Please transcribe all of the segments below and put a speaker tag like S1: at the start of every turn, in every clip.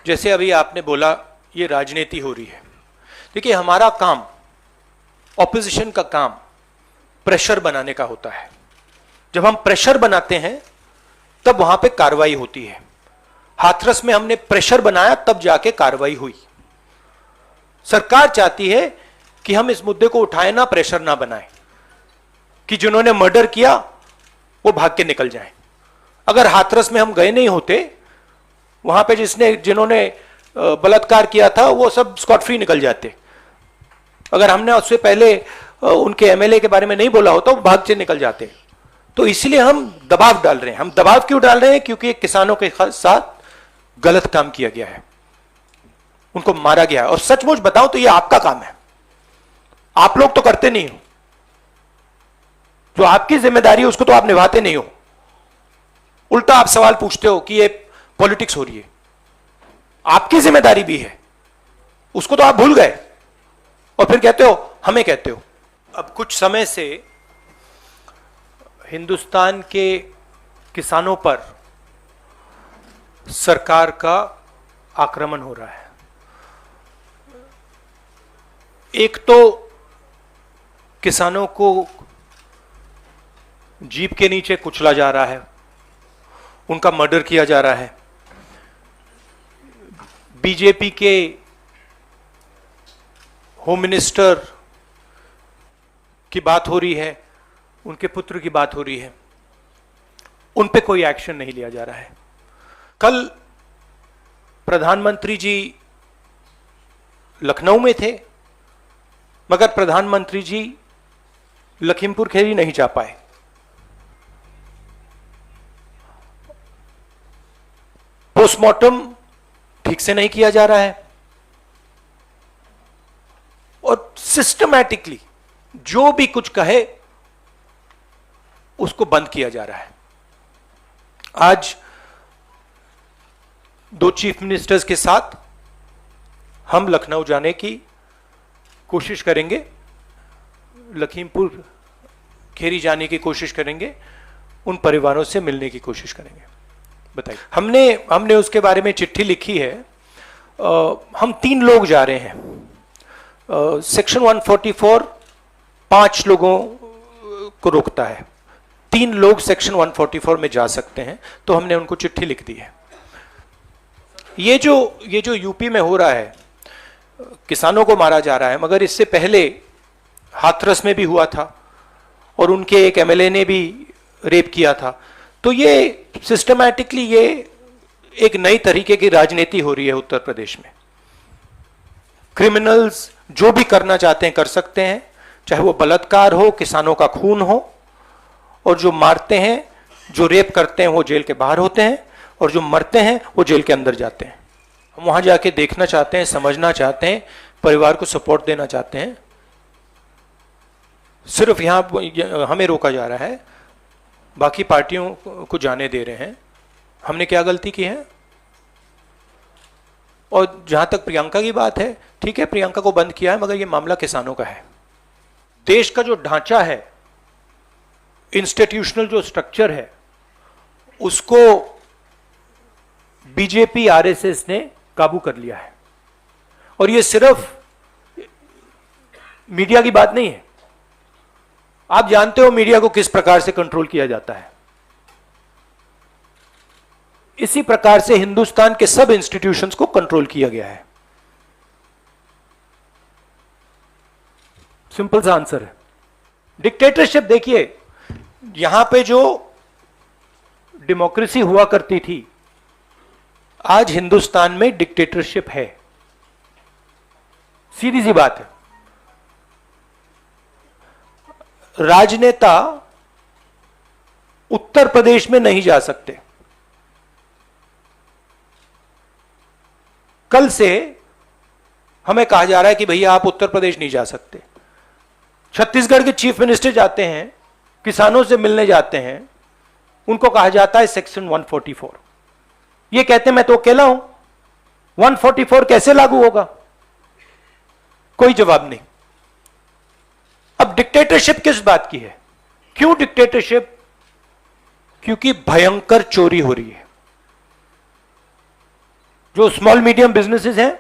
S1: जैसे अभी आपने बोला ये राजनीति हो रही है। देखिए, हमारा काम, ऑपोजिशन का काम प्रेशर बनाने का होता है। जब हम प्रेशर बनाते हैं तब वहां पे कार्रवाई होती है। हाथरस में हमने प्रेशर बनाया, तब जाके कार्रवाई हुई। सरकार चाहती है कि हम इस मुद्दे को उठाएं ना, प्रेशर ना बनाएं, कि जिन्होंने मर्डर किया वो भाग के निकल जाएं। अगर हाथरस में हम गए नहीं होते, वहां पे जिन्होंने बलात्कार किया था वो सब स्कॉट फ्री निकल जाते। अगर हमने उससे पहले उनके एमएलए के बारे में नहीं बोला होता, वो भाग से निकल जाते। तो इसलिए हम दबाव डाल रहे हैं। हम दबाव क्यों डाल रहे हैं? क्योंकि किसानों के साथ गलत काम किया गया है, उनको मारा गया है। और सचमुच बताऊं तो ये आपका काम है, आप लोग तो करते नहीं हो। जो आपकी जिम्मेदारी है उसको तो आप निभाते नहीं हो। उल्टा आप सवाल पूछते हो कि ये पॉलिटिक्स हो रही है। आपकी जिम्मेदारी भी है, उसको तो आप भूल गए और फिर कहते हो हमें कहते हो। अब कुछ समय से हिंदुस्तान के किसानों पर सरकार का आक्रमण हो रहा है। एक तो किसानों को जीप के नीचे कुचला जा रहा है, उनका मर्डर किया जा रहा है। बीजेपी के होम मिनिस्टर की बात हो रही है, उनके पुत्र की बात हो रही है, उन पे कोई एक्शन नहीं लिया जा रहा है। कल प्रधानमंत्री जी लखनऊ में थे, मगर प्रधानमंत्री जी लखीमपुर खीरी नहीं जा पाए। पोस्टमार्टम ठीक से नहीं किया जा रहा है और सिस्टमैटिकली जो भी कुछ कहे उसको बंद किया जा रहा है। आज 2 चीफ मिनिस्टर्स के साथ हम लखनऊ जाने की कोशिश करेंगे, लखीमपुर खीरी जाने की कोशिश करेंगे, उन परिवारों से मिलने की कोशिश करेंगे। बताइए, हमने उसके बारे में चिट्ठी लिखी है। हम 3 लोग जा रहे हैं। सेक्शन 144 5 लोगों को रोकता है, 3 लोग सेक्शन 144 में जा सकते हैं, तो हमने उनको चिट्ठी लिख दी है। ये जो यूपी में हो रहा है, किसानों को मारा जा रहा है, मगर इससे पहले हाथरस में भी हुआ था और उनके एक एमएलए ने भी रेप किया था। तो ये सिस्टमैटिकली ये एक नई तरीके की राजनीति हो रही है उत्तर प्रदेश में। क्रिमिनल्स जो भी करना चाहते हैं कर सकते हैं, चाहे वो बलात्कार हो, किसानों का खून हो, और जो मारते हैं, जो रेप करते हैं वो जेल के बाहर होते हैं, और जो मरते हैं वो जेल के अंदर जाते हैं। हम वहां जाके देखना चाहते हैं, समझना चाहते हैं, परिवार को सपोर्ट देना चाहते हैं। सिर्फ यहां हमें रोका जा रहा है, बाकी पार्टियों को जाने दे रहे हैं। हमने क्या गलती की है? और जहां तक प्रियंका की बात है, ठीक है, प्रियंका को बंद किया है, मगर यह मामला किसानों का है। देश का जो ढांचा है, इंस्टीट्यूशनल जो स्ट्रक्चर है, उसको बीजेपी आरएसएस ने काबू कर लिया है। और यह सिर्फ मीडिया की बात नहीं है। आप जानते हो मीडिया को किस प्रकार से कंट्रोल किया जाता है। इसी प्रकार से हिंदुस्तान के सब इंस्टीट्यूशंस को कंट्रोल किया गया है। सिंपल सा आंसर है। डिक्टेटरशिप, देखिए, यहां पे जो डेमोक्रेसी हुआ करती थी, आज हिंदुस्तान में डिक्टेटरशिप है। सीधी सी बात है। राजनेता उत्तर प्रदेश में नहीं जा सकते। कल से हमें कहा जा रहा है कि भैया आप उत्तर प्रदेश नहीं जा सकते। छत्तीसगढ़ के चीफ मिनिस्टर जाते हैं, किसानों से मिलने जाते हैं, उनको कहा जाता है सेक्शन 144। ये कहते हैं मैं तो अकेला हूं, 144 कैसे लागू होगा? कोई जवाब नहीं। अब डिक्टेटरशिप किस बात की है? क्यों डिक्टेटरशिप? क्योंकि भयंकर चोरी हो रही है। जो स्मॉल मीडियम बिजनेसेस हैं,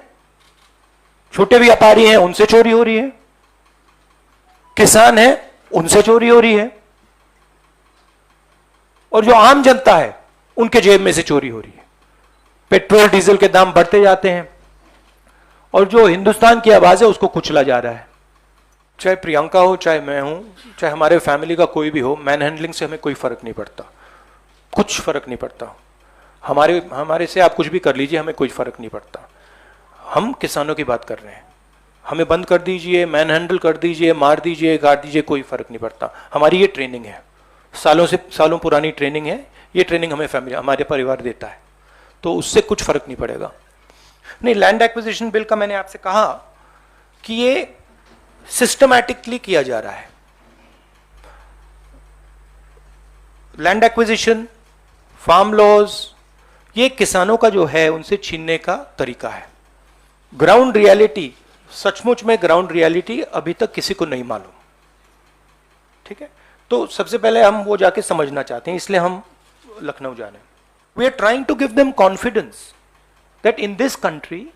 S1: छोटे व्यापारी हैं, उनसे चोरी हो रही है, किसान हैं उनसे चोरी हो रही है, और जो आम जनता है उनके जेब में से चोरी हो रही है। पेट्रोल डीजल के दाम बढ़ते जाते हैं और जो हिंदुस्तान की आवाज है उसको कुचला जा रहा है। चाहे प्रियंका हो, चाहे मैं हूं, चाहे हमारे फैमिली का कोई भी हो, मैन हैंडलिंग से हमें कोई फर्क नहीं पड़ता, कुछ फर्क नहीं पड़ता। हमारे से आप कुछ भी कर लीजिए, हमें कोई फर्क नहीं पड़ता। हम किसानों की बात कर रहे हैं। हमें बंद कर दीजिए, मैन हैंडल कर दीजिए, मार दीजिए, काट दीजिए, कोई फर्क नहीं पड़ता। हमारी ये ट्रेनिंग है, सालों पुरानी ट्रेनिंग है। ये ट्रेनिंग हमें फैमिली, हमारे परिवार देता है, तो उससे कुछ फर्क नहीं पड़ेगा। नहीं, लैंड एक्विजिशन बिल का मैंने आपसे कहा कि ये सिस्टमैटिकली किया जा रहा है। लैंड एक्विजिशन, फार्म लॉज, ये किसानों का जो है उनसे छीनने का तरीका है। ग्राउंड रियलिटी, सचमुच में ग्राउंड रियलिटी अभी तक किसी को नहीं मालूम। ठीक है, तो सबसे पहले हम वो जाके समझना चाहते हैं, इसलिए हम लखनऊ जा रहे हैं। We are trying to give them confidence that in this country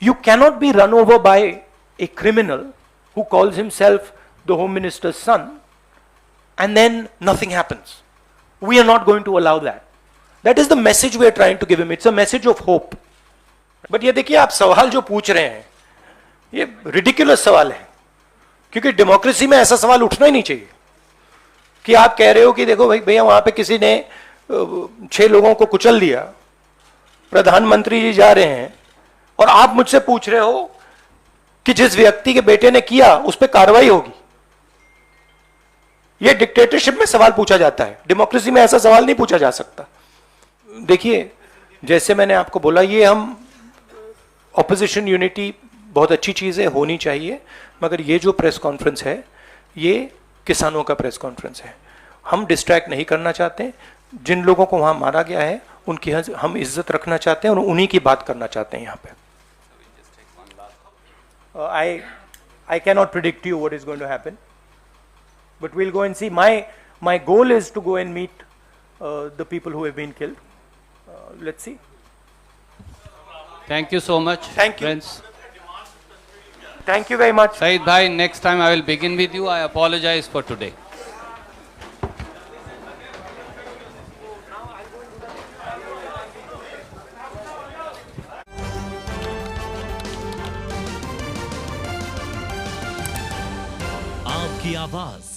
S1: you cannot be run over by a criminal who calls himself the home minister's son and then nothing happens. We are not going to allow that. That is the message we are trying to give him. It's a message of hope. But ये देखिए, आप सवाल जो पूछ रहे हैं ये ridiculous सवाल है, क्योंकि डेमोक्रेसी में ऐसा सवाल उठना ही नहीं चाहिए कि आप कह रहे हो कि देखो भाई भैया वहां पे किसी ने 6 लोगों को कुचल दिया, प्रधानमंत्री जी जा रहे हैं और आप मुझसे पूछ रहे हो कि जिस व्यक्ति के बेटे ने किया उस पर कार्रवाई होगी। यह डिक्टेटरशिप में सवाल पूछा जाता है, डेमोक्रेसी में ऐसा सवाल नहीं पूछा जा सकता। देखिए, जैसे मैंने आपको बोला, ये हम ऑपोजिशन यूनिटी बहुत अच्छी चीज है, होनी चाहिए, मगर ये जो प्रेस कॉन्फ्रेंस है ये किसानों का प्रेस कॉन्फ्रेंस है। हम डिस्ट्रैक्ट नहीं करना चाहते। जिन लोगों को वहां मारा गया है उनकी हम इज्जत रखना चाहते हैं और उन्हीं की बात करना चाहते हैं यहां पे। I cannot predict you what is going to happen, but we'll go and see. My goal is to go and meet the people who have been killed. Let's see.
S2: Thank you so much.
S1: Thank you.
S2: Friends.
S1: Thank you very much.
S2: Saeed Bhai, next time I will begin with you. I apologize for today.
S3: आपकी आवाज